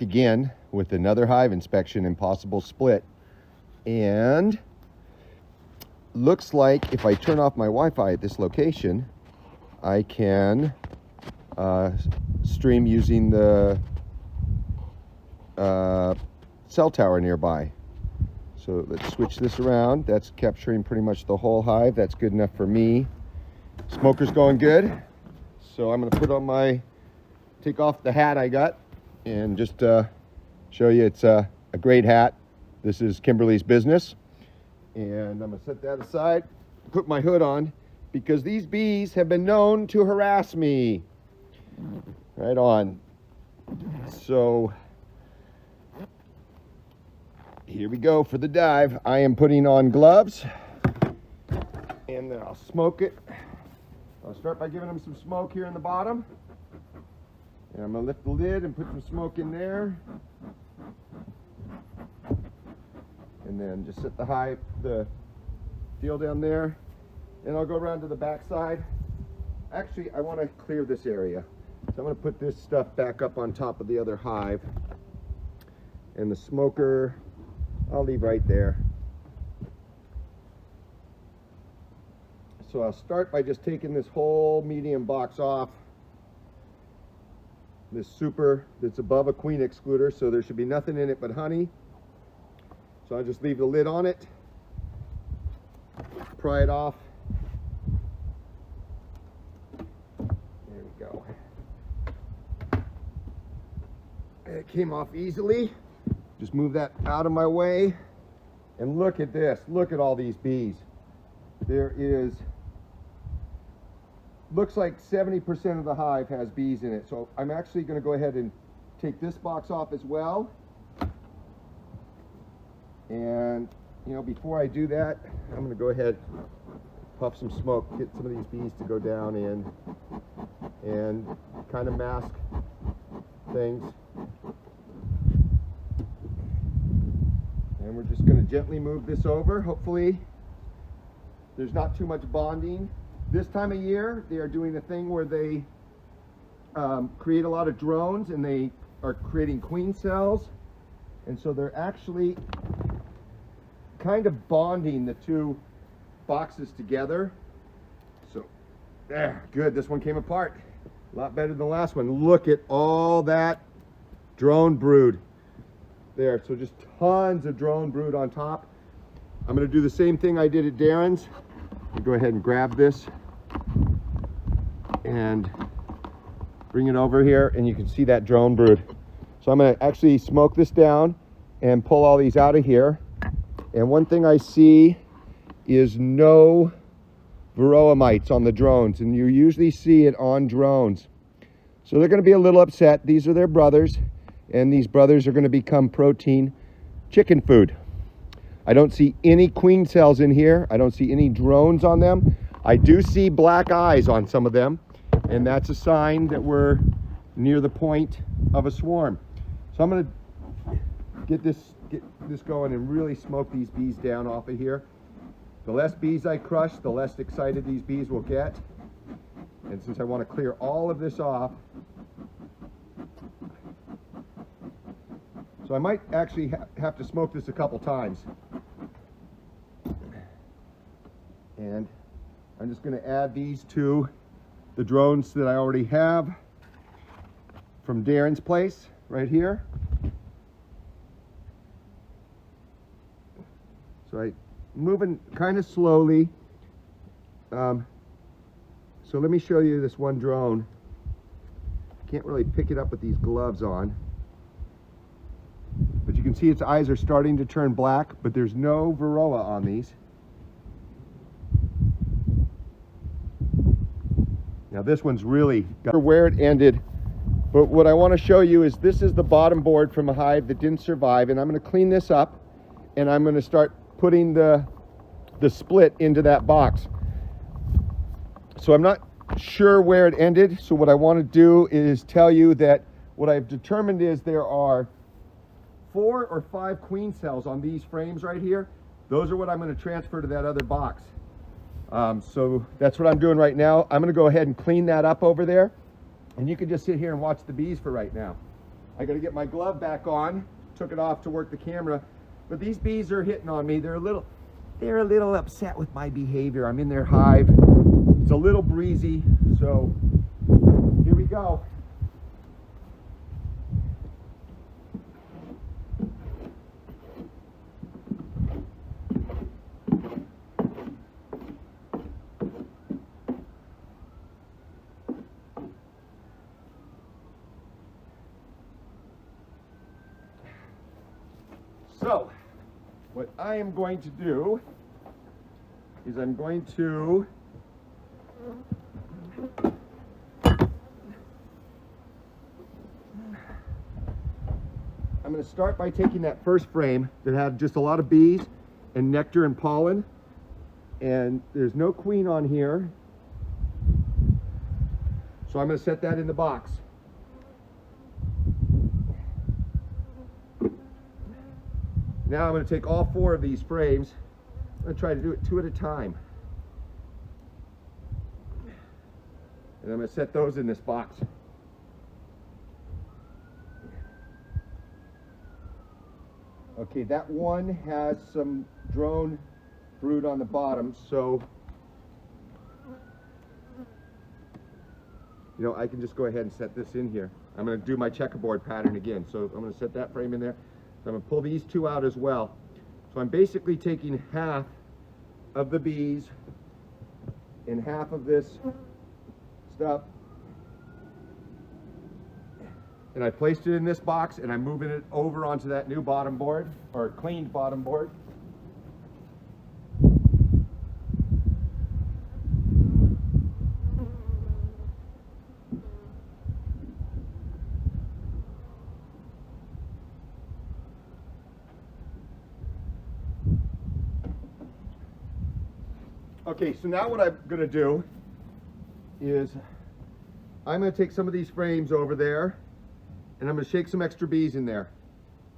Again with another hive inspection and possible split, and looks like if I turn off my Wi-Fi at this location, I can stream using the cell tower nearby. So let's switch this around. That's capturing pretty much the whole hive. That's good enough for me. Smoker's going good. So I'm going to put on my, take off the hat I got and just show you it's a great hat. This is Kimberly's business. And I'm going to set that aside, put my hood on, because these bees have been known to harass me. Right on. So here we go for the dive. I am putting on gloves, and then I'll smoke it. I'll start by giving them some smoke here in the bottom. And I'm going to lift the lid and put some smoke in there. And then just set the deal down there. And I'll go around to the back side. Actually, I want to clear this area. So I'm going to put this stuff back up on top of the other hive. And the smoker, I'll leave right there. So I'll start by just taking this whole medium box off. This super that's above a queen excluder, so there should be nothing in it but honey. So I'll just leave the lid on it, pry it off. There we go. It came off easily. Just move that out of my way. And look at this. Look at all these bees. There is, looks like 70% of the hive has bees in it. So I'm actually going to go ahead and take this box off as well. And, you know, before I do that, I'm going to go ahead, puff some smoke, get some of these bees to go down in and kind of mask things. And we're just going to gently move this over. Hopefully there's not too much bonding. This time of year, they are doing a thing where they create a lot of drones, and they are creating queen cells. And so they're actually kind of bonding the two boxes together. So there, good. This one came apart a lot better than the last one. Look at all that drone brood there. So just tons of drone brood on top. I'm going to do the same thing I did at Darren's. Go ahead and grab this and bring it over here, and you can see that drone brood. So I'm going to actually smoke this down and pull all these out of here. And one thing I see is no varroa mites on the drones, and you usually see it on drones. So they're going to be a little upset. These are their brothers, and these brothers are going to become protein chicken food. I don't see any queen cells in here. I don't see any drones on them. I do see black eyes on some of them, and that's a sign that we're near the point of a swarm. So I'm going to get this going and really smoke these bees down off of here. The less bees I crush, the less excited these bees will get. And since I want to clear all of this off, so I might actually have to smoke this a couple times. And I'm just going to add these to the drones that I already have from Darren's place right here. So I'm moving kind of slowly. So let me show you this one drone. Can't really pick it up with these gloves on. But you can see its eyes are starting to turn black, but there's no varroa on these. Now this one's really got where it ended. But what I want to show you is this is the bottom board from a hive that didn't survive, and I'm going to clean this up, and I'm going to start putting the split into that box. So I'm not sure where it ended, so what I want to do is tell you that what I've determined is there are 4 or 5 queen cells on these frames right here. Those are what I'm going to transfer to that other box. So that's what I'm doing right now. I'm going to go ahead and clean that up over there, and you can just sit here and watch the bees for right now. I got to get my glove back on. Took it off to work the camera. But these bees are hitting on me. They're a little upset with my behavior. I'm in their hive. It's a little breezy, so here we go. So, what I am going to do is I'm going to start by taking that first frame that had just a lot of bees and nectar and pollen, and there's no queen on here, so I'm going to set that in the box. Now I'm going to take all 4 of these frames. I'm going to try to do it 2 at a time. And I'm going to set those in this box. Okay, that one has some drone brood on the bottom, so I can just go ahead and set this in here. I'm going to do my checkerboard pattern again, so I'm going to set that frame in there. So I'm going to pull these 2 out as well. So I'm basically taking half of the bees and half of this stuff, and I placed it in this box, and I'm moving it over onto that new bottom board, or cleaned bottom board. Okay, so now what I'm going to do is I'm going to take some of these frames over there, and I'm going to shake some extra bees in there.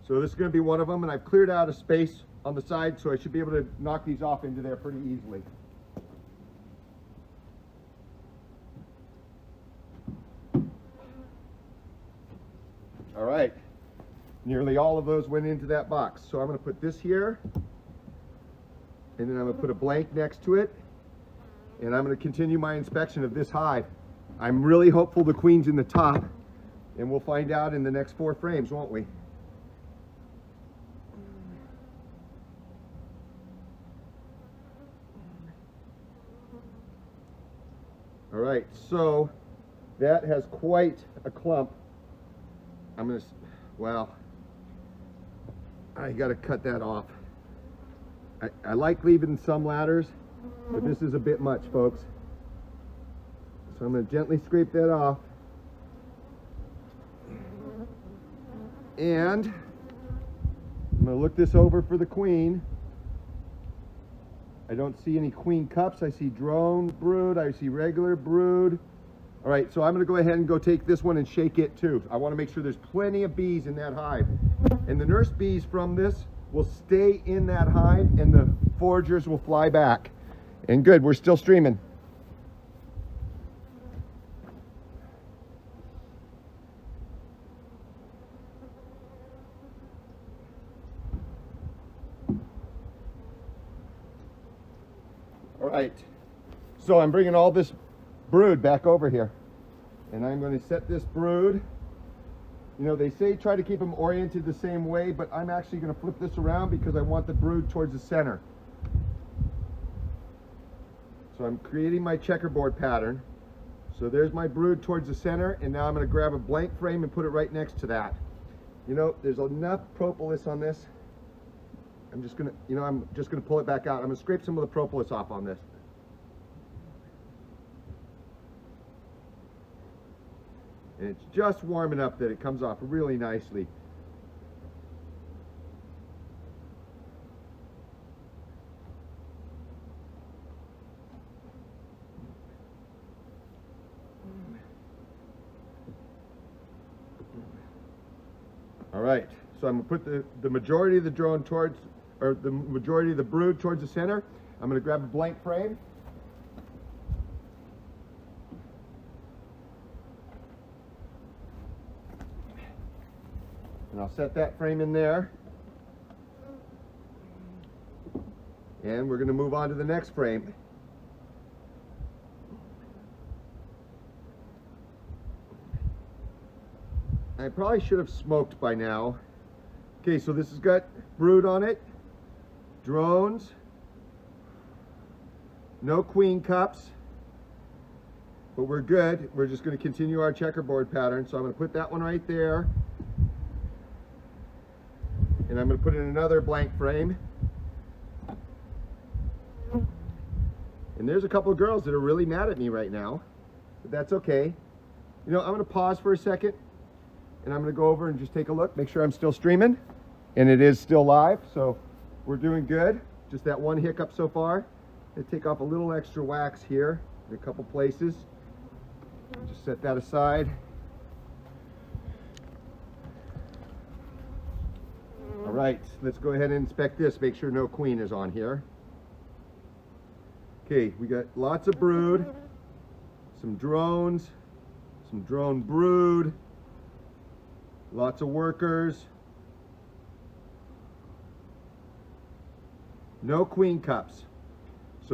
So this is going to be one of them, and I've cleared out a space on the side, so I should be able to knock these off into there pretty easily. All right, nearly all of those went into that box. So I'm going to put this here, and then I'm going to put a blank next to it, and I'm going to continue my inspection of this hive. I'm really hopeful the queen's in the top, and we'll find out in the next 4 frames, won't we? All right, so that has quite a clump. I'm going to, well, I got to cut that off. I like leaving some ladders, but this is a bit much, folks. So I'm going to gently scrape that off. And I'm going to look this over for the queen. I don't see any queen cups. I see drone brood. I see regular brood. All right, so I'm going to go ahead and go take this one and shake it too. I want to make sure there's plenty of bees in that hive. And the nurse bees from this will stay in that hive, and the foragers will fly back. And good, we're still streaming. All right, so I'm bringing all this brood back over here, and I'm going to set this brood. They say try to keep them oriented the same way, but I'm actually going to flip this around because I want the brood towards the center. So I'm creating my checkerboard pattern. So there's my brood towards the center, and now I'm going to grab a blank frame and put it right next to that. There's enough propolis on this. I'm just going to pull it back out. I'm going to scrape some of the propolis off on this. And it's just warm enough that it comes off really nicely. All right, so I'm going to put the majority of the drone towards, or the majority of the brood towards the center. I'm going to grab a blank frame. set that frame in there. And we're going to move on to the next frame. I probably should have smoked by now. Okay, so this has got brood on it, drones, no queen cups, but we're good. We're just going to continue our checkerboard pattern. So I'm going to put that one right there, and I'm going to put in another blank frame. And there's a couple of girls that are really mad at me right now, but that's okay. You know, I'm going to pause for a second, and I'm going to go over and just take a look, make sure I'm still streaming, and it is still live, so we're doing good. Just that one hiccup so far. I take off a little extra wax here in a couple places. Just set that aside. All right, let's go ahead and inspect this, make sure no queen is on here. Okay, we got lots of brood, some drones, some drone brood, lots of workers, no queen cups.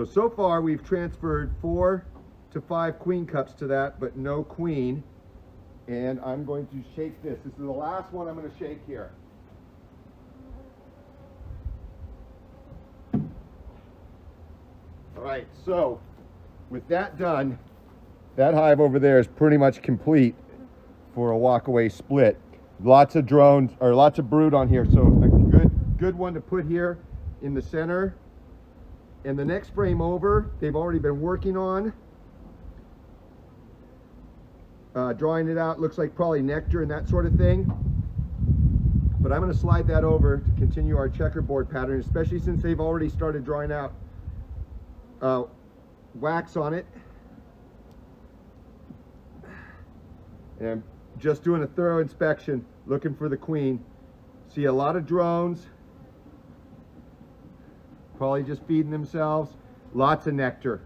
So far we've transferred 4 to 5 queen cups to that, but no queen. And I'm going to shake this. This is the last one I'm going to shake here. All right, so with that done, that hive over there is pretty much complete for a walkaway split. Lots of drones, or lots of brood on here, so a good one to put here in the center. And the next frame over, they've already been working on drawing it out. Looks like probably nectar and that sort of thing. But I'm going to slide that over to continue our checkerboard pattern, especially since they've already started drawing out wax on it. And I'm just doing a thorough inspection, looking for the queen. See a lot of drones, probably just feeding themselves. Lots of nectar,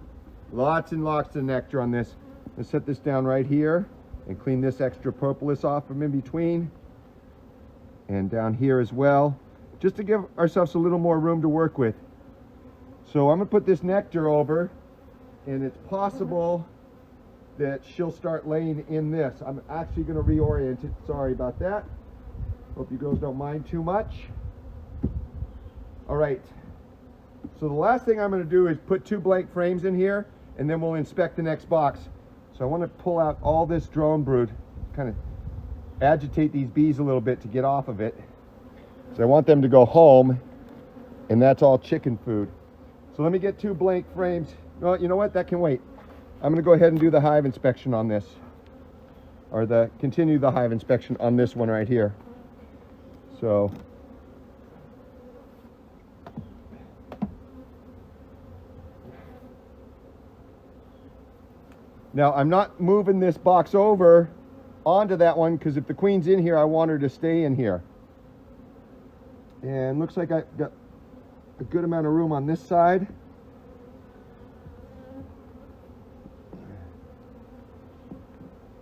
lots and lots of nectar on this. Let's set this down right here and clean this extra propolis off from in between, and down here as well, just to give ourselves a little more room to work with. So I'm gonna put this nectar over, and it's possible that she'll start laying in this. I'm actually gonna reorient it. Sorry about that. Hope you girls don't mind too much. All right. So the last thing I'm going to do is put 2 blank frames in here, and then we'll inspect the next box. So I want to pull out all this drone brood, kind of agitate these bees a little bit to get off of it. So I want them to go home, and that's all chicken food. So let me get 2 blank frames. Well, you know what? That can wait. I'm going to go ahead and do the hive inspection on this, or continue the hive inspection on this one right here. So now I'm not moving this box over onto that one, because if the queen's in here, I want her to stay in here. And looks like I've got a good amount of room on this side.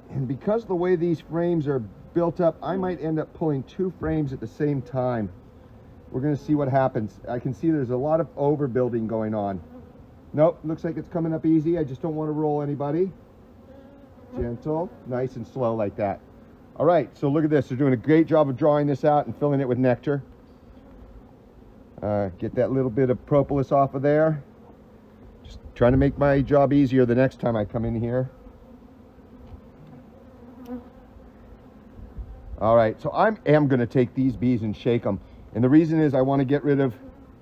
And because the way these frames are built up, I might end up pulling 2 frames at the same time. We're going to see what happens. I can see there's a lot of overbuilding going on. Nope, looks like it's coming up easy. I just don't want to roll anybody. Gentle, nice and slow like that. All right, so look at this. They're doing a great job of drawing this out and filling it with nectar. Get that little bit of propolis off of there. Just trying to make my job easier the next time I come in here. All right, so I am going to take these bees and shake them. And the reason is I want to get rid of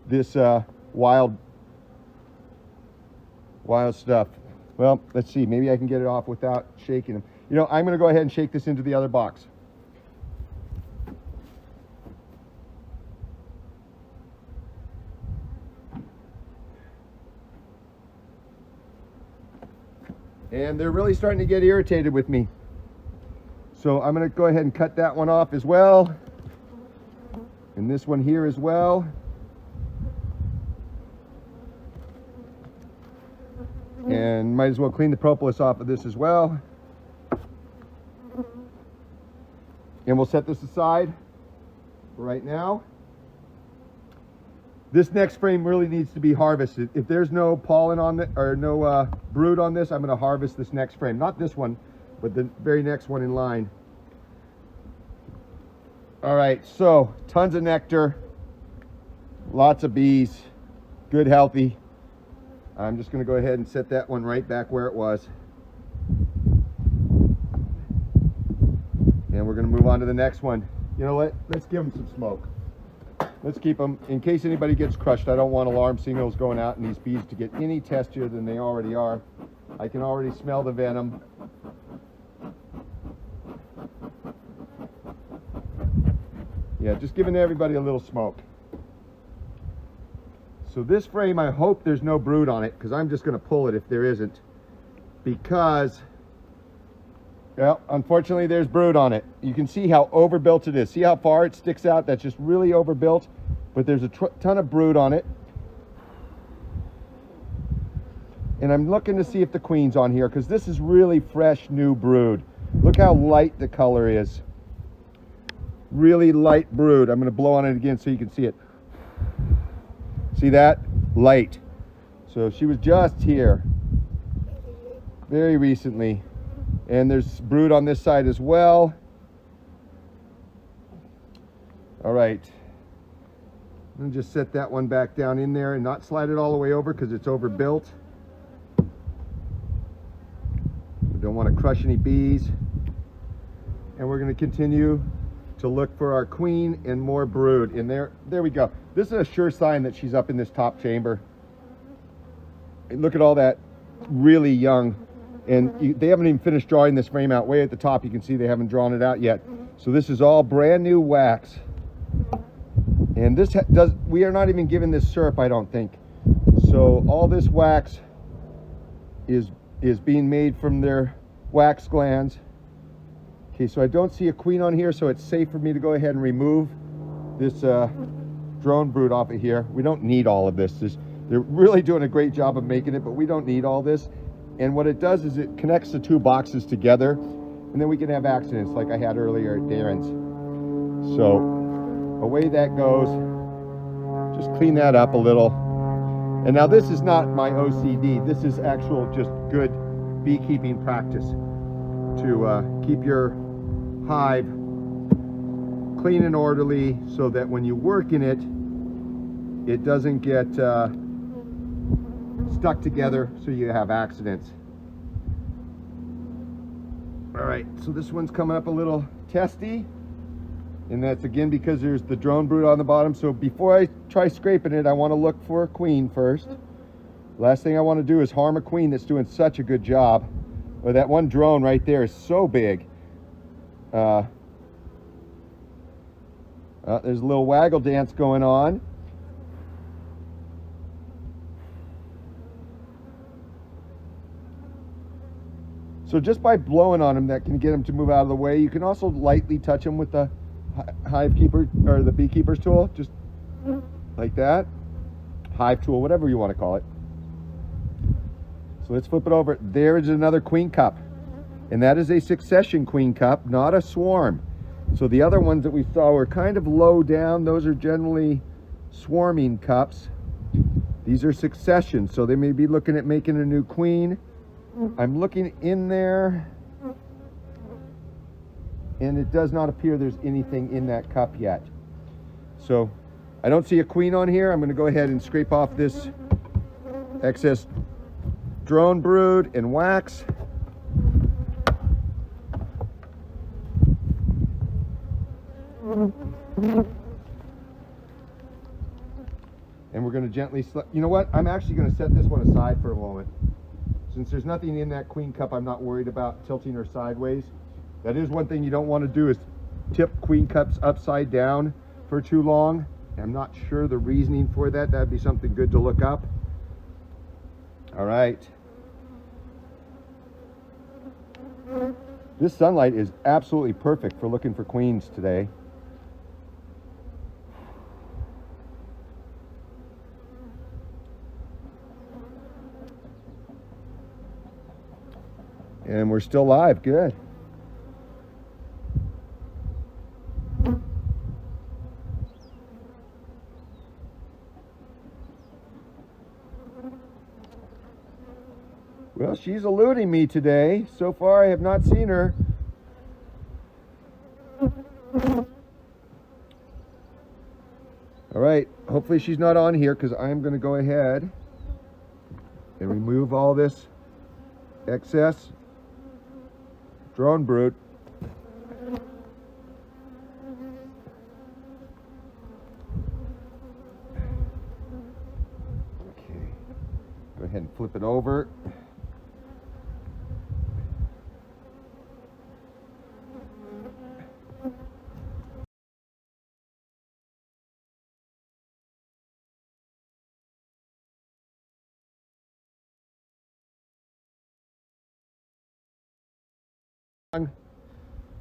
this wild stuff. Well, let's see. Maybe I can get it off without shaking them. You know, I'm going to go ahead and shake this into the other box. And they're really starting to get irritated with me. So I'm going to go ahead and cut that one off as well. And this one here as well. And might as well clean the propolis off of this as well. And we'll set this aside. right now. This next frame really needs to be harvested. If there's no pollen on it or no brood on this, I'm going to harvest this next frame. Not this one, but the very next one in line. All right, so tons of nectar, lots of bees, good, healthy. I'm just going to go ahead and set that one right back where it was. And we're going to move on to the next one. You know what? Let's give them some smoke. Let's keep them, in case anybody gets crushed. I don't want alarm signals going out in these bees to get any testier than they already are. I can already smell the venom. Yeah, just giving everybody a little smoke. So this frame, I hope there's no brood on it, because I'm just going to pull it if there isn't. Because, well, unfortunately there's brood on it. You can see how overbuilt it is. See how far it sticks out? That's just really overbuilt. But there's a ton of brood on it. And I'm looking to see if the queen's on here, because this is really fresh, new brood. Look how light the color is. Really light brood. I'm going to blow on it again so you can see it. See that? Light. So she was just here very recently. And there's brood on this side as well. All right. I'm going to just set that one back down in there and not slide it all the way over because it's overbuilt. We don't want to crush any bees. And we're going to continue to look for our queen and more brood. And there we go. This is a sure sign that she's up in this top chamber. And look at all that really young. And they haven't even finished drawing this frame out. Way at the top, you can see they haven't drawn it out yet. So this is all brand new wax. And this we are not even given this syrup, I don't think. So all this wax is being made from their wax glands. Okay, so I don't see a queen on here, so it's safe for me to go ahead and remove this drone brood off of here. We don't need all of this. They're really doing a great job of making it, but we don't need all this. And what it does is it connects the two boxes together, and then we can have accidents like I had earlier at Darren's. So away that goes. Just clean that up a little. And now this is not my OCD. This is actual just good beekeeping practice to keep your hive clean and orderly so that when you work in it, it doesn't get stuck together so you have accidents. All right, so this one's coming up a little testy, and that's again because there's the drone brood on the bottom. So before I try scraping it, I want to look for a queen first. Last thing I want to do is harm a queen that's doing such a good job. Or that one drone right there is so big. There's a little waggle dance going on. So just by blowing on them, that can get them to move out of the way. You can also lightly touch them with the hive keeper or the beekeeper's tool, just like that. Hive tool, whatever you want to call it. So let's flip it over. There is another queen cup, and that is a succession queen cup, not a swarm. So the other ones that we saw were kind of low down. Those are generally swarming cups. These are succession, so they may be looking at making a new queen. I'm looking in there, and it does not appear there's anything in that cup yet. So I don't see a queen on here. I'm going to go ahead and scrape off this excess drone brood and wax. And we're going to gently, you know what? I'm actually going to set this one aside for a moment. Since there's nothing in that queen cup, I'm not worried about tilting her sideways. That is one thing you don't want to do, is tip queen cups upside down for too long. I'm not sure the reasoning for that. That'd be something good to look up. All right. This sunlight is absolutely perfect for looking for queens today. And we're still live, good. Well, she's eluding me today. So far, I have not seen her. All right, hopefully she's not on here because I'm going to go ahead and remove all this excess drone brood. Okay, go ahead and flip it over.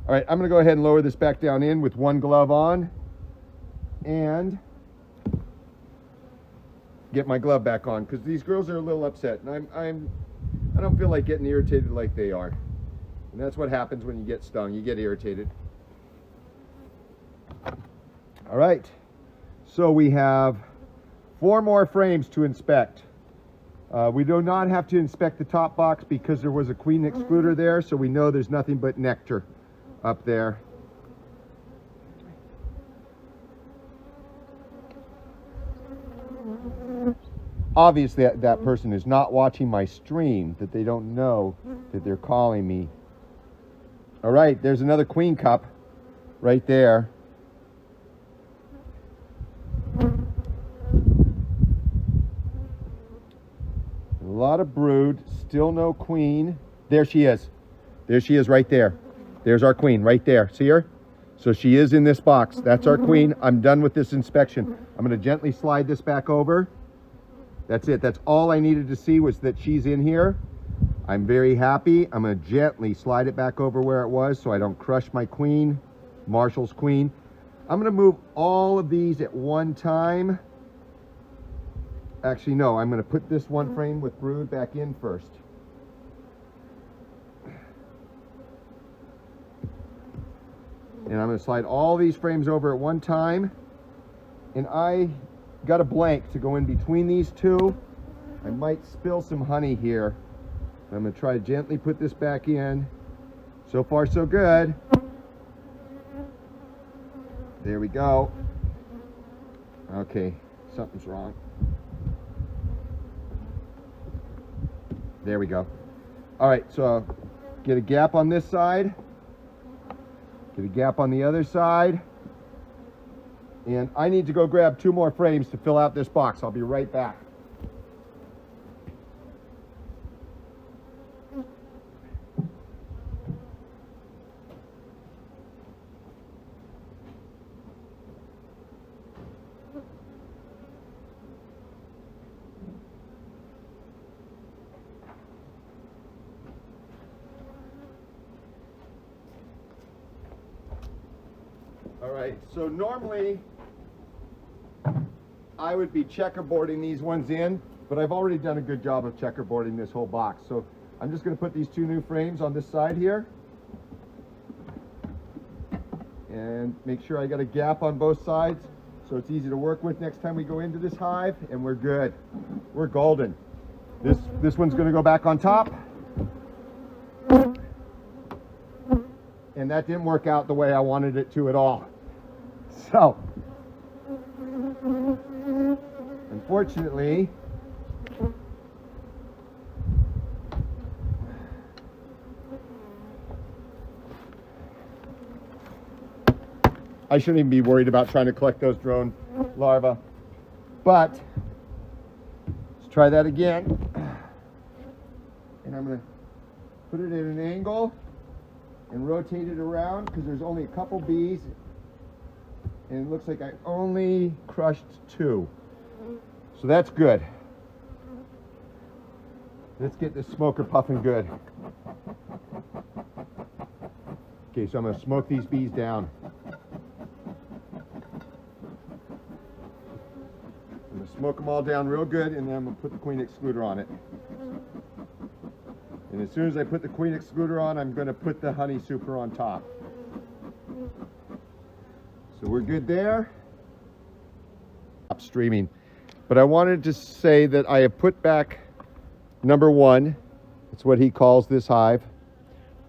All right, I'm going to go ahead and lower this back down in with one glove on and get my glove back on because these girls are a little upset and I don't feel like getting irritated like they are. And that's what happens when you get stung. You get irritated. All right, so we have 4 more frames to inspect. We do not have to inspect the top box because there was a queen excluder there, so we know there's nothing but nectar up there. Obviously, that person is not watching my stream, that they don't know that they're calling me. All right, there's another queen cup right there. A lot of brood, still no queen. There she is. There she is right there. There's our queen right there. See her? So she is in this box. That's our queen. I'm done with this inspection. I'm going to gently slide this back over. That's it. That's all I needed to see was that she's in here. I'm very happy. I'm going to gently slide it back over where it was so I don't crush my queen, Marshall's queen. I'm going to move all of these at one time. Actually, no, I'm going to put this one frame with brood back in first. And I'm going to slide all these frames over at one time. And I got a blank to go in between these two. I might spill some honey here. I'm going to try to gently put this back in. So far, so good. There we go. Okay, something's wrong. There we go. All right, so get a gap on this side. Get a gap on the other side. And I need to go grab 2 more frames to fill out this box. I'll be right back. All right, so normally I would be checkerboarding these ones in, but I've already done a good job of checkerboarding this whole box. So I'm just going to put these 2 new frames on this side here and make sure I got a gap on both sides so it's easy to work with next time we go into this hive, and we're good. We're golden. This one's going to go back on top. And that didn't work out the way I wanted it to at all. So, unfortunately, I shouldn't even be worried about trying to collect those drone larvae. But, let's try that again. And I'm going to put it at an angle and rotate it around because there's only a couple bees and it looks like I only crushed 2, so that's good. Let's get this smoker puffing good. Okay, so I'm going to smoke these bees down. I'm going to smoke them all down real good, and then I'm going to put the queen excluder on it. And as soon as I put the queen excluder on, I'm going to put the honey super on top. So we're good there. Stop streaming. But I wanted to say that I have put back number 1 It's what he calls this hive,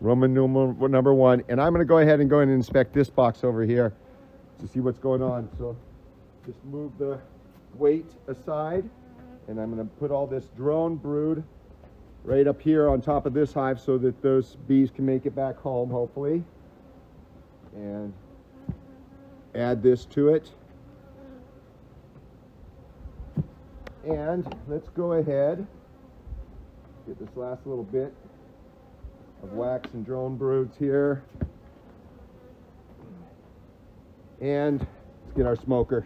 Roman numeral number 1. And I'm going to go ahead and inspect this box over here to see what's going on. So just move the weight aside, and I'm going to put all this drone brood right up here on top of this hive so that those bees can make it back home, hopefully. And add this to it. And let's go ahead, get this last little bit of wax and drone broods here. And let's get our smoker.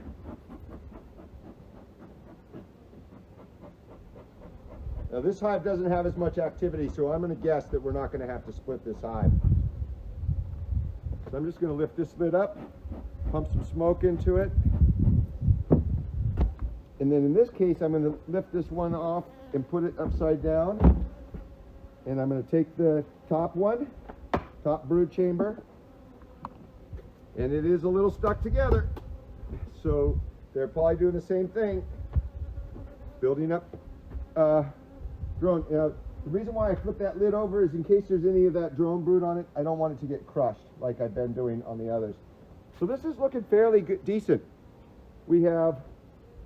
Now this hive doesn't have as much activity, so I'm going to guess that we're not going to have to split this hive. So I'm just going to lift this lid up, pump some smoke into it. And then in this case, I'm going to lift this one off and put it upside down. And I'm going to take the top one, top brood chamber. And it is a little stuck together. So they're probably doing the same thing, building up drone. Now, the reason why I flip that lid over is in case there's any of that drone brood on it, I don't want it to get crushed like I've been doing on the others. So this is looking fairly good, decent. We have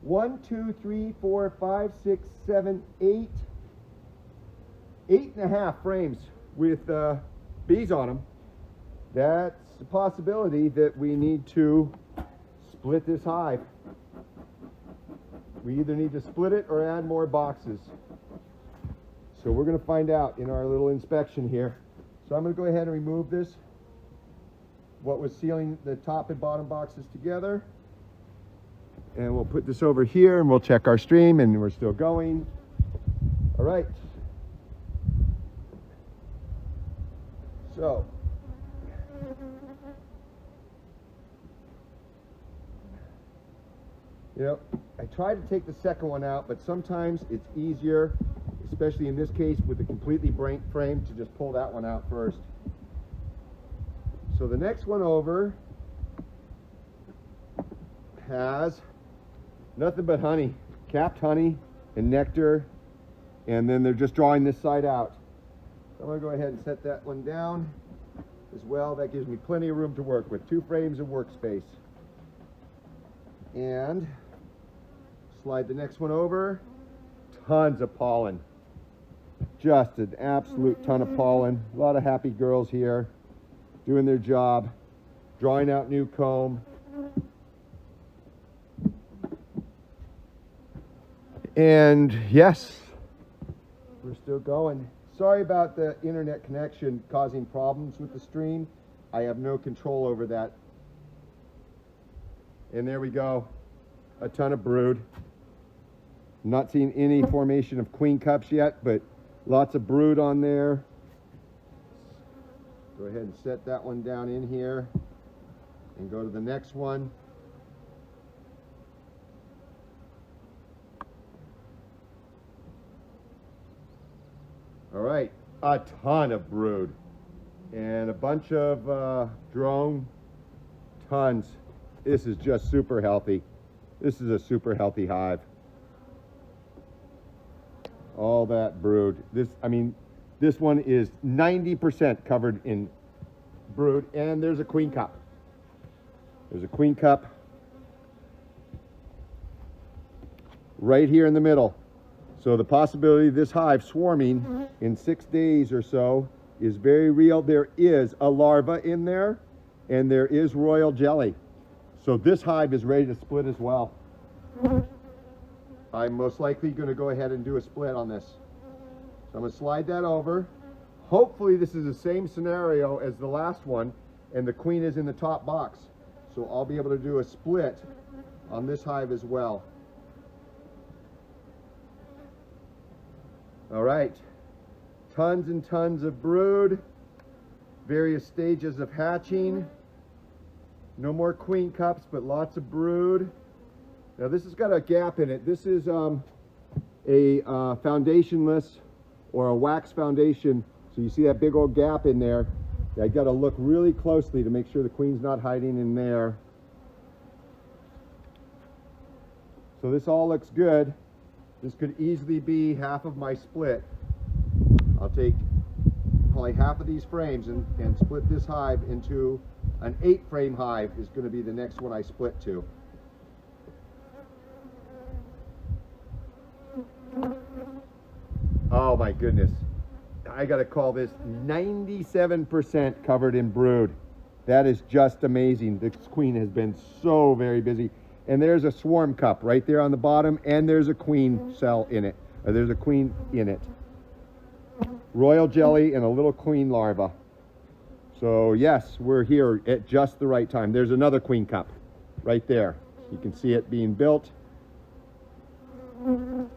1, 2, 3, 4, 5, 6, 7, 8. 8.5 frames with bees on them. That's a possibility that we need to split this hive. We either need to split it or add more boxes. So we're going to find out in our little inspection here. So I'm going to go ahead and remove this, what was sealing the top and bottom boxes together. And we'll put this over here and we'll check our stream, and we're still going. All right. So, I tried to take the second one out, but sometimes it's easier, especially in this case with a completely blank frame, to just pull that one out first. So the next one over has nothing but honey, capped honey and nectar, and then they're just drawing this side out. So I'm going to go ahead and set that one down as well. That gives me plenty of room to work with, 2 frames of workspace. And slide the next one over. Tons of pollen. Just an absolute ton of pollen. A lot of happy girls here doing their job, drawing out new comb. And yes, we're still going. Sorry about the internet connection causing problems with the stream. I have no control over that. And there we go, a ton of brood. I'm not seeing any formation of queen cups yet, but lots of brood on there. Go ahead and set that one down in here and go to the next one. All right, a ton of brood and a bunch of drone, tons. This is just super healthy. This is a super healthy hive. All that brood. This one is 90% covered in brood, and there's a queen cup. There's a queen cup right here in the middle. So the possibility of this hive swarming in 6 days or so is very real. There is a larva in there, and there is royal jelly. So this hive is ready to split as well. I'm most likely going to go ahead and do a split on this. So I'm going to slide that over. Hopefully this is the same scenario as the last one, and the queen is in the top box. So I'll be able to do a split on this hive as well. All right, tons and tons of brood, various stages of hatching. No more queen cups, but lots of brood. Now this has got a gap in it. This is a foundationless or a wax foundation. So you see that big old gap in there. I got to look really closely to make sure the queen's not hiding in there. So this all looks good. This could easily be half of my split I'll take probably half of these frames and split this hive into an 8-frame hive is going to be the next one I split to. Oh my goodness. I got to call this 97% covered in brood. That is just amazing. This queen has been so very busy. And there's a swarm cup right there on the bottom, and there's a queen cell in it. Or there's a queen in it. Royal jelly and a little queen larva. So yes, we're here at just the right time. There's another queen cup right there. You can see it being built. And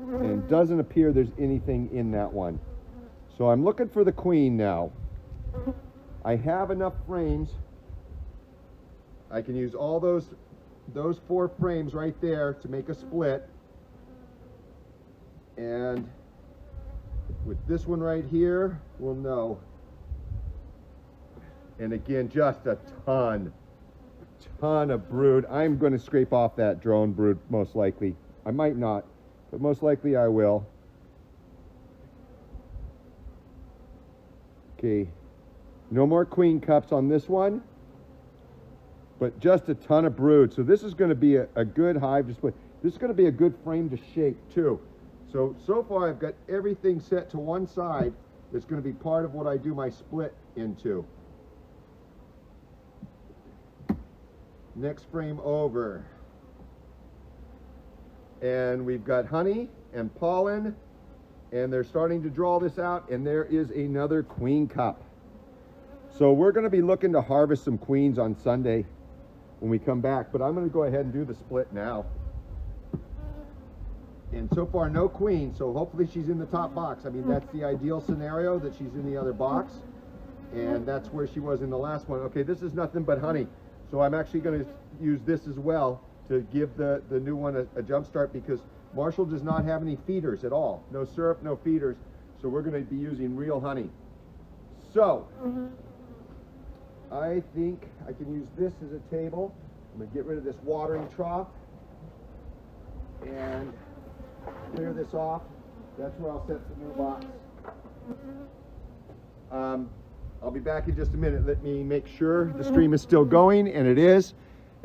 it doesn't appear there's anything in that one. So I'm looking for the queen now. I have enough frames. I can use all those 4 frames right there to make a split. And with this one right here, we'll know. And again, just a ton of brood. I'm going to scrape off that drone brood most likely. I might not, but most likely I will. Okay, no more queen cups on this one, but just a ton of brood. So this is going to be a good hive to split. This is going to be a good frame to shake too. So far I've got everything set to one side that's going to be part of what I do my split into. Next frame over. And we've got honey and pollen, and they're starting to draw this out, and there is another queen cup. So we're going to be looking to harvest some queens on Sunday when we come back, but I'm going to go ahead and do the split now. And so far no queen, so hopefully she's in the top box. I mean, that's the ideal scenario, that she's in the other box, and that's where she was in the last one. Okay, this is nothing but honey, so I'm actually going to use this as well to give the new one a jump start, because Marshall does not have any feeders at all. No syrup, no feeders, so we're going to be using real honey. So I think I can use this as a table. I'm going to get rid of this watering trough and clear this off. That's where I'll set the new box. I'll be back in just a minute. Let me make sure the stream is still going, and it is.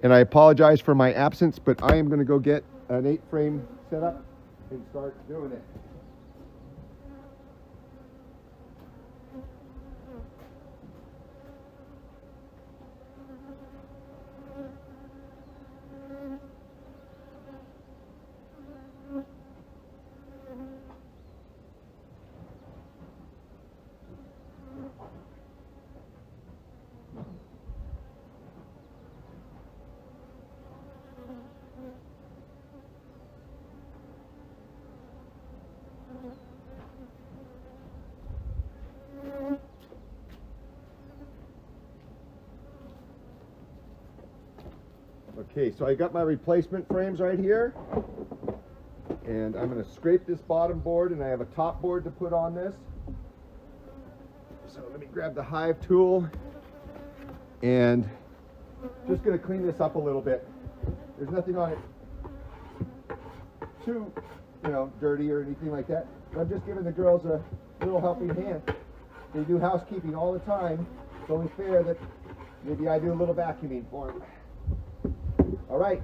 And I apologize for my absence, but I am going to go get an 8-frame set up and start doing it. Okay, so I got my replacement frames right here, and I'm going to scrape this bottom board, and I have a top board to put on this. So let me grab the Hive tool, and just going to clean this up a little bit. There's nothing on it too, dirty or anything like that. But I'm just giving the girls a little helping hand. They do housekeeping all the time. It's only fair that maybe I do a little vacuuming for them. All right,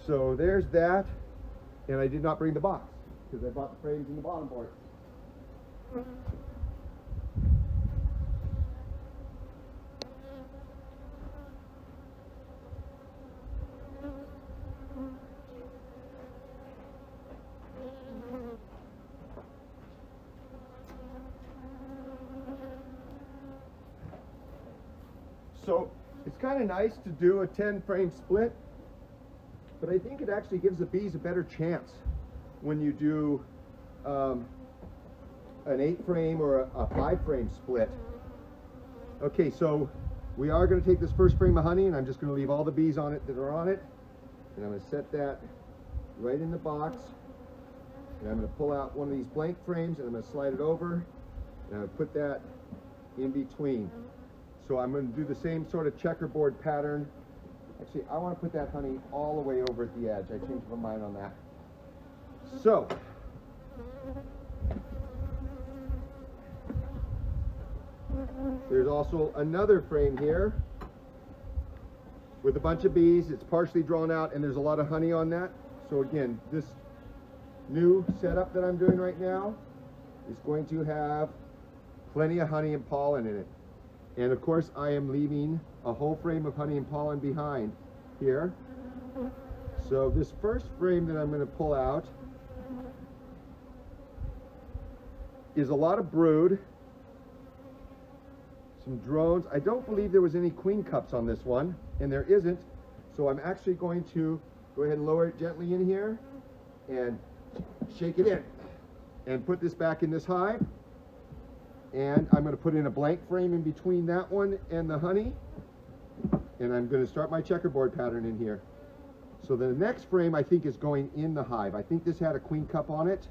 so there's that, and I did not bring the box because I bought the frames in the bottom board. So it's kind of nice to do a 10-frame split, but I think it actually gives the bees a better chance when you do an 8-frame or a 5-frame split. Okay, so we are going to take this first frame of honey, and I'm just going to leave all the bees on it that are on it, and I'm going to set that right in the box, and I'm going to pull out one of these blank frames, and I'm going to slide it over, and I'm going to put that in between. So I'm going to do the same sort of checkerboard pattern. Actually, I want to put that honey all the way over at the edge. I changed my mind on that. So There's also another frame here with a bunch of bees. It's partially drawn out and there's a lot of honey on that. So again, this new setup that I'm doing right now is going to have plenty of honey and pollen in it. And of course I am leaving a whole frame of honey and pollen behind here. So this first frame that I'm going to pull out is a lot of brood, some drones. I don't believe there was any queen cups on this one, and there isn't. So I'm actually going to go ahead and lower it gently in here and shake it in and put this back in this hive. And I'm going to put in a blank frame in between that one and the honey. And I'm going to start my checkerboard pattern in here. So the next frame I think is going in the hive. I think this had a queen cup on it.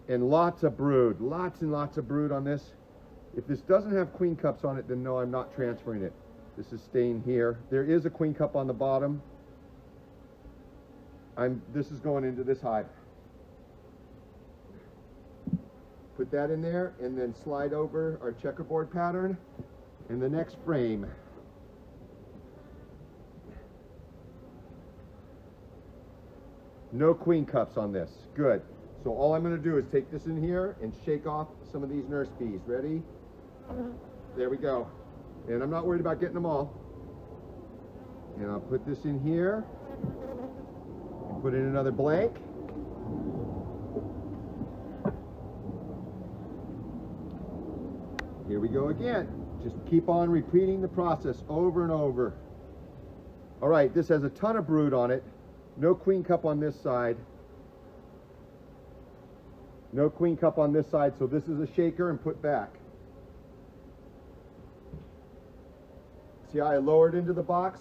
And lots of brood, lots and lots of brood on this. If this doesn't have queen cups on it, then no, I'm not transferring it. This is staying here. There is a queen cup on the bottom. This is going into this hive. Put that in there and then slide over our checkerboard pattern in the next frame. No queen cups on this. Good. So all I'm going to do is take this in here and shake off some of these nurse bees. Ready? There we go. And I'm not worried about getting them all. And I'll put this in here and put in another blank. Here we go again. Just keep on repeating the process over and over. All right, this has a ton of brood on it. No queen cup on this side. No queen cup on this side, so this is a shaker and put back. See how I lowered into the box?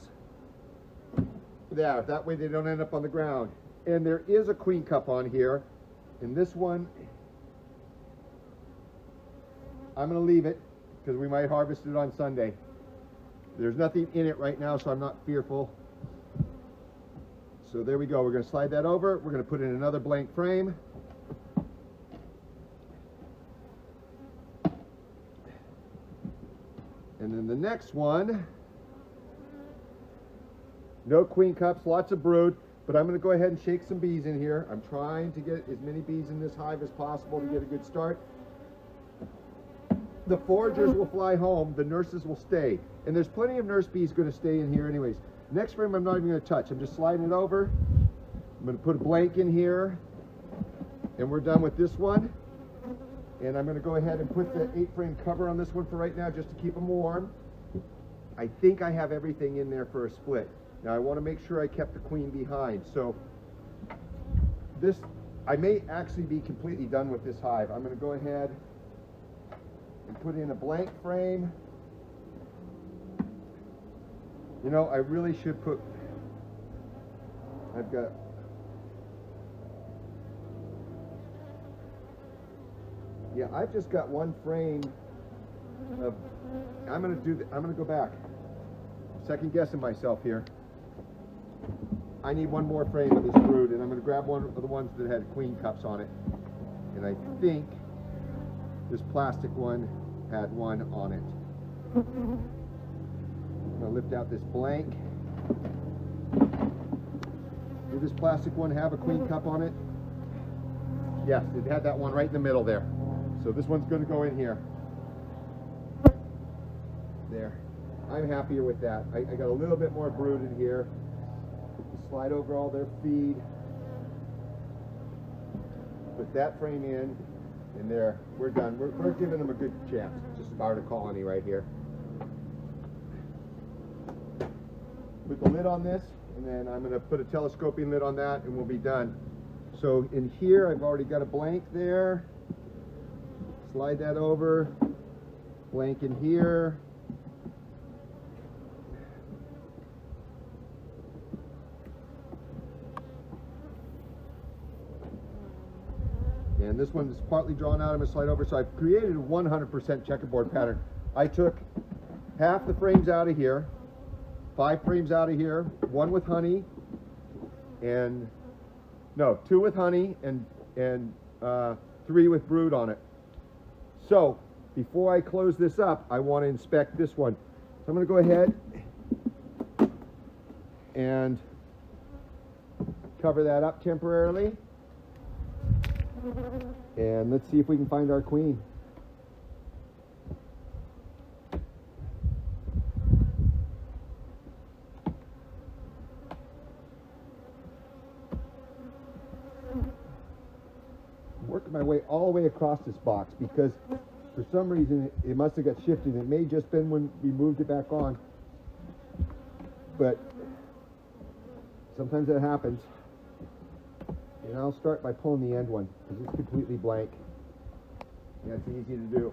There, that way they don't end up on the ground. And there is a queen cup on here. And this one, I'm going to leave it because we might harvest it on Sunday. There's nothing in it right now, so I'm not fearful. So there we go. We're going to slide that over. We're going to put in another blank frame. And then the next one, no queen cups, lots of brood, but I'm going to go ahead and shake some bees in here. I'm trying to get as many bees in this hive as possible to get a good start. The foragers will fly home, the nurses will stay. And there's plenty of nurse bees going to stay in here anyways. Next frame I'm not even going to touch. I'm just sliding it over. I'm going to put a blank in here. And we're done with this one. And I'm going to go ahead and put the 8-frame cover on this one for right now just to keep them warm. I think I have everything in there for a split. Now I want to make sure I kept the queen behind. So this, I may actually be completely done with this hive. I'm going to go ahead and put in a blank frame. You know, I really should put, I've just got one frame of, I'm going to go back. Second guessing myself here. I need one more frame of this brood, and I'm going to grab one of the ones that had queen cups on it. And I think this plastic one had one on it. I'm going to lift out this blank. Did this plastic one have a queen cup on it? Yes, it had that one right in the middle there. So this one's going to go in here. There. I'm happier with that. I got a little bit more brood in here. Slide over all their feed. Put that frame in. And there, we're done. We're giving them a good chance. Just start a colony right here. Put the lid on this, and then I'm going to put a telescoping lid on that, and we'll be done. So in here, I've already got a blank there. Slide that over. Blank in here. And this one is partly drawn out. I'm going to slide over. So I've created a 100% checkerboard pattern. I took half the frames out of here, 5 frames out of here, 1 with honey, and no, 2 with honey and 3 with brood on it. So before I close this up, I want to inspect this one. So I'm going to go ahead and cover that up temporarily. And let's see if we can find our queen. I'm working my way all the way across this box because for some reason it must have got shifted. It may just been when we moved it back on, but sometimes that happens. And I'll start by pulling the end one because it's completely blank. Yeah, it's easy to do.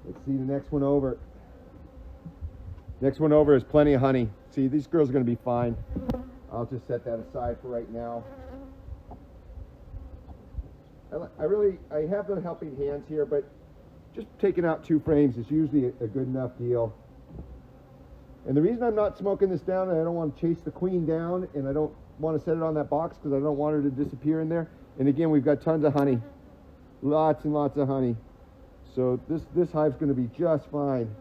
Let's see the next one over. Next one over is plenty of honey. See, these girls are going to be fine. I'll just set that aside for right now. I have the helping hands here, but just taking out 2 frames is usually a good enough deal. And the reason I'm not smoking this down, and I don't want to chase the queen down, and I don't want to set it on that box because I don't want her to disappear in there. And again, we've got tons of honey, lots and lots of honey. So this hive's going to be just fine.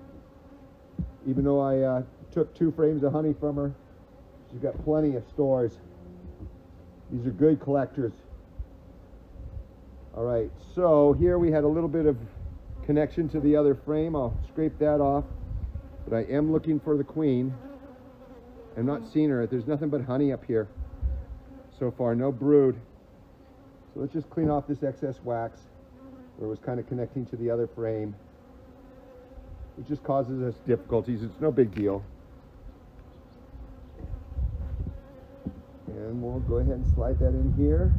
Even though I took 2 frames of honey from her, she's got plenty of stores. These are good collectors. All right, so here we had a little bit of connection to the other frame. I'll scrape that off, but I am looking for the queen. I'm not seeing her. There's nothing but honey up here so far, no brood. So let's just clean off this excess wax where it was kind of connecting to the other frame. It just causes us difficulties. It's no big deal. And we'll go ahead and slide that in here.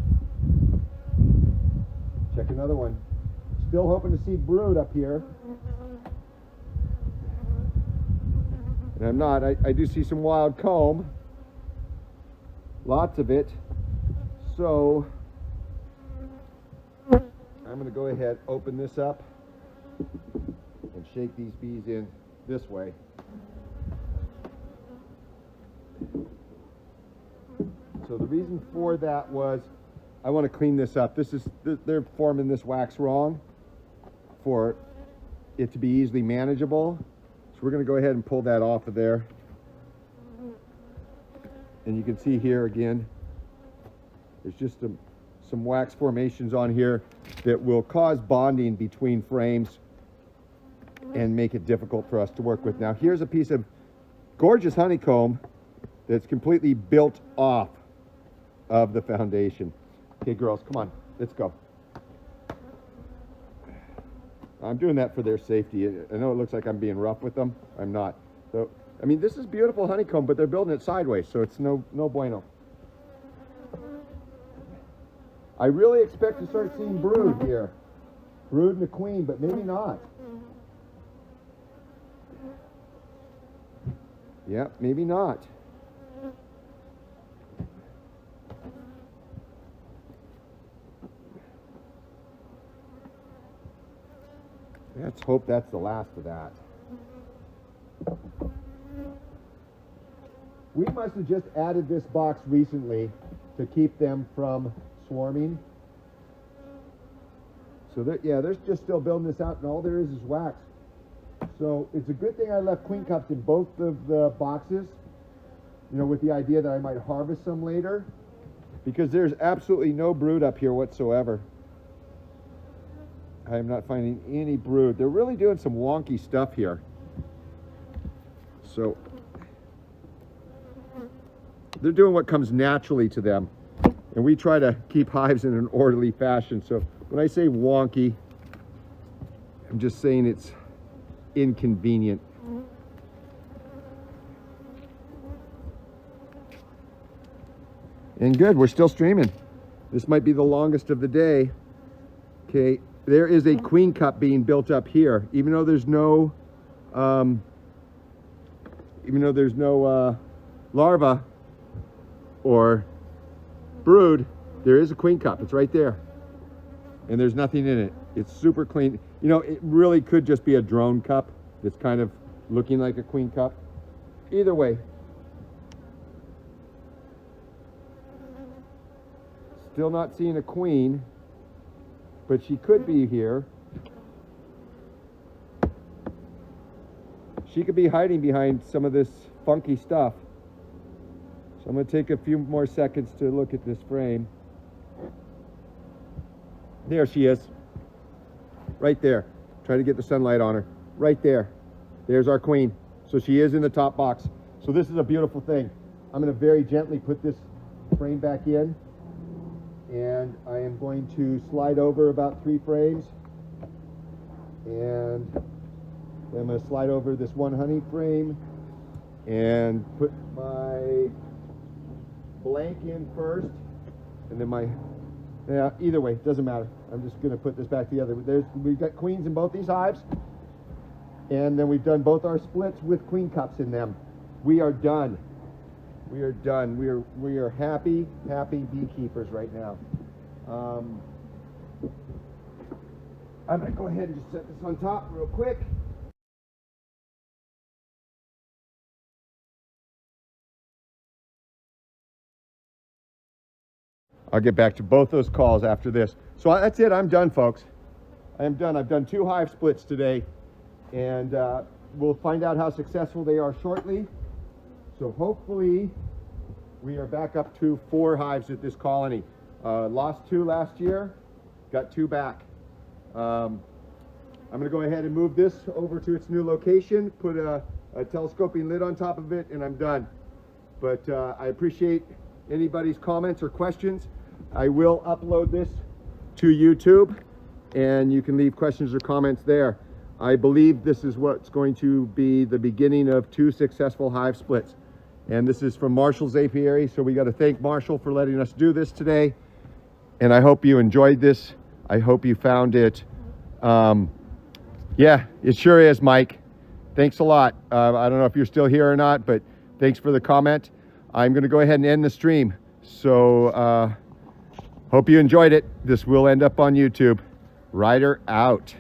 Check another one. Still hoping to see brood up here. And I'm not. I do see some wild comb. Lots of it. So I'm going to go ahead, open this up, and shake these bees in this way. So the reason for that was I want to clean this up. They're forming this wax wrong for it to be easily manageable. So we're going to go ahead and pull that off of there. And you can see here again, there's just some wax formations on here that will cause bonding between frames and make it difficult for us to work with. Now here's a piece of gorgeous honeycomb that's completely built off of the foundation. Okay, girls, come on, let's go. I'm doing that for their safety. I know it looks like I'm being rough with them. I'm not. So, I mean, this is beautiful honeycomb, but they're building it sideways, so it's no bueno. I really expect to start seeing brood here. Brood and a queen, but maybe not. Yeah, maybe not. Let's hope that's the last of that. We must have just added this box recently to keep them from swarming. So they're just still building this out, and all there is wax. So it's a good thing I left queen cups in both of the boxes, you know, with the idea that I might harvest some later, because there's absolutely no brood up here whatsoever. I am not finding any brood. They're really doing some wonky stuff here. So they're doing what comes naturally to them. And we try to keep hives in an orderly fashion. So when I say wonky, I'm just saying it's inconvenient. And good, we're still streaming. This might be the longest of the day. Okay. There is a queen cup being built up here, even though there's no, larva or brood. There is a queen cup. It's right there, and there's nothing in it. It's super clean. You know, it really could just be a drone cup that's kind of looking like a queen cup. Either way, still not seeing a queen. But she could be here. she could be hiding behind some of this funky stuff. So I'm going to take a few more seconds to look at this frame. There she is. Right there. Try to get the sunlight on her. Right there. There's our queen. So she is in the top box. So this is a beautiful thing. I'm going to very gently put this frame back in. And I am going to slide over about 3 frames. And then I'm going to slide over this one honey frame and put my blank in first. And then my, yeah, either way, doesn't matter. I'm just going to put this back together. We've got queens in both these hives. And then we've done both our splits with queen cups in them. We are done. We are done. We are happy beekeepers right now. I'm going to go ahead and just set this on top real quick. I'll get back to both those calls after this. So that's it. I'm done, folks. I am done. I've done 2 hive splits today, and we'll find out how successful they are shortly. So hopefully we are back up to 4 hives at this colony. Lost 2 last year, got 2 back. I'm going to go ahead and move this over to its new location, put a telescoping lid on top of it, and I'm done. But I appreciate anybody's comments or questions. I will upload this to YouTube, and you can leave questions or comments there. I believe this is what's going to be the beginning of 2 successful hive splits. And this is from Marshall's Apiary, so we got to thank Marshall for letting us do this today. And I hope you enjoyed this. I hope you found it. Yeah, it sure is, Mike. Thanks a lot. I don't know if you're still here or not, but thanks for the comment. I'm going to go ahead and end the stream. So hope you enjoyed it. This will end up on YouTube. Ryder out.